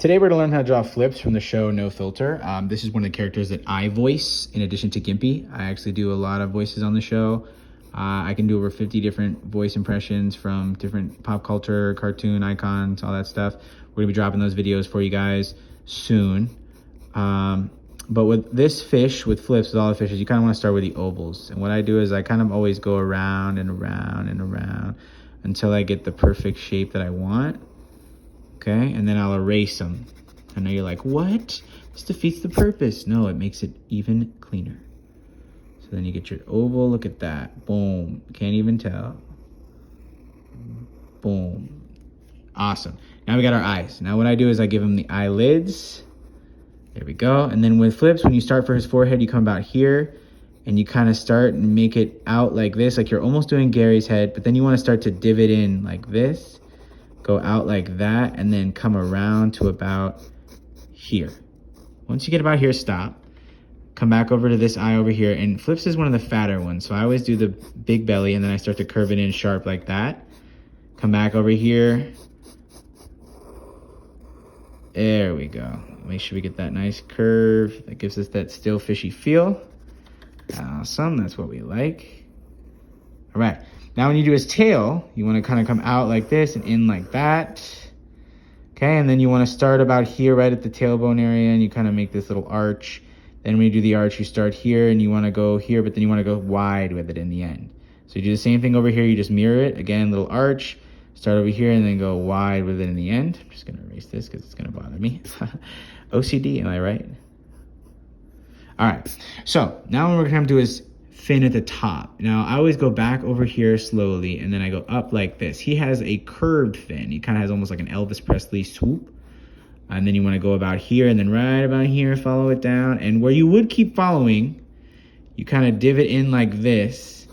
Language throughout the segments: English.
Today we're going to learn how to draw flips from the show No Filter. This is one of the characters that I voice in addition to Gimpy. I actually do a lot of voices on the show. I can do over 50 different voice impressions from different pop culture, cartoon icons, all that stuff. We're going to be dropping those videos for you guys soon. But with this fish, with flips, with all the fishes, you kind of want to start with the ovals. And what I do is I kind of always go around and around and around until I get the perfect shape that I want. Okay, and then I'll erase them. I know you're like, what? This defeats the purpose. No, it makes it even cleaner. So then you get your oval, look at that. Boom, can't even tell. Boom. Awesome. Now we got our eyes. Now what I do is I give him the eyelids. There we go. And then with flips, when you start for his forehead, you come about here and you kind of start and make it out like this, like you're almost doing Gary's head, but then you want to start to divot in like this. Go out like that, and then come around to about here. Once you get about here, stop. Come back over to this eye over here, and flips is one of the fatter ones, so I always do the big belly, and then I start to curve it in sharp like that. Come back over here. There we go. Make sure we get that nice curve. That gives us that still fishy feel. Awesome, that's what we like. All right. Now when you do his tail, you want to kind of come out like this and in like that. Okay, and then you want to start about here right at the tailbone area, and you kind of make this little arch. Then when you do the arch, you start here and you want to go here, but then you want to go wide with it in the end. So you do the same thing over here, you just mirror it. Again, little arch, start over here and then go wide with it in the end. I'm just going to erase this because it's going to bother me. OCD, am I right? All right, so now what we're going to do is fin at the top. Now I always go back over here slowly and then I go up like this. He has a curved fin. He kind of has almost like an Elvis Presley swoop. And then you want to go about here and then right about here, follow it down. And where you would keep following, you kind of divot in like this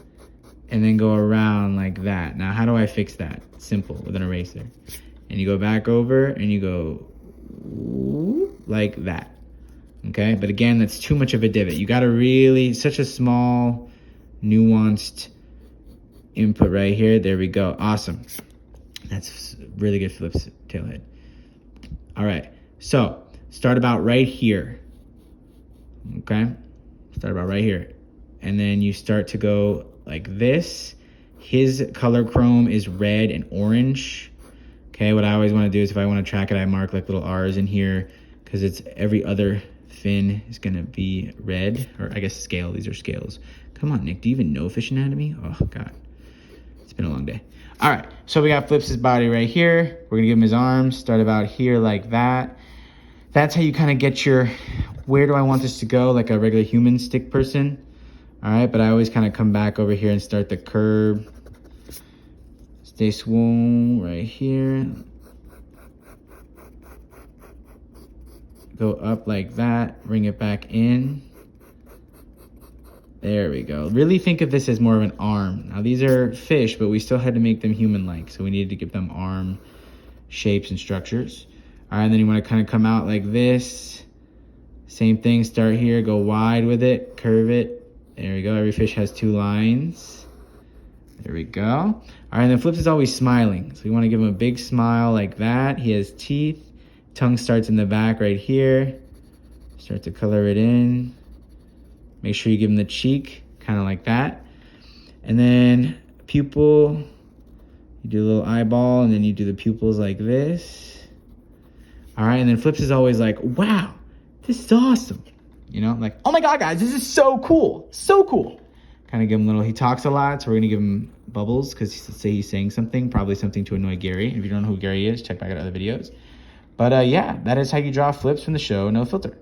and then go around like that. Now how do I fix that? Simple, with an eraser. And you go back over and you go like that. Okay, but again, that's too much of a divot. You got to really, such a small, nuanced input right here. There we go. Awesome. That's really good flips tailhead. All right, so start about right here. Okay, start about right here. And then you start to go like this. His color chrome is red and orange. Okay, what I always want to do is if I want to track it, I mark like little R's in here because it's every other fin is gonna be red, or I guess scale. These are scales. Come on, Nick, do you even know fish anatomy? Oh God, it's been a long day. All right, so we got flips his body right here. We're gonna give him his arms, start about here like that. That's how you kind of get your, where do I want this to go, like a regular human stick person. All right, but I always kind of come back over here and start the curve. Stay swole right here. Go up like that, bring it back in. There we go. Really think of this as more of an arm. Now these are fish, but we still had to make them human-like, so we needed to give them arm shapes and structures. All right, and then you want to kind of come out like this. Same thing, start here, go wide with it, curve it. There we go, every fish has two lines. There we go. All right, and then flips is always smiling. So you want to give him a big smile like that. He has teeth. Tongue starts in the back right here. Start to color it in. Make sure you give him the cheek, kind of like that. And then pupil, you do a little eyeball, and then you do the pupils like this. All right, and then flips is always like, wow, this is awesome. You know, like, oh my God, guys, this is so cool, so cool. Kind of give him a little, he talks a lot, so we're gonna give him bubbles because he's saying something, probably something to annoy Gary. If you don't know who Gary is, check back out other videos. But yeah, that is how you draw flips from the show No Filter.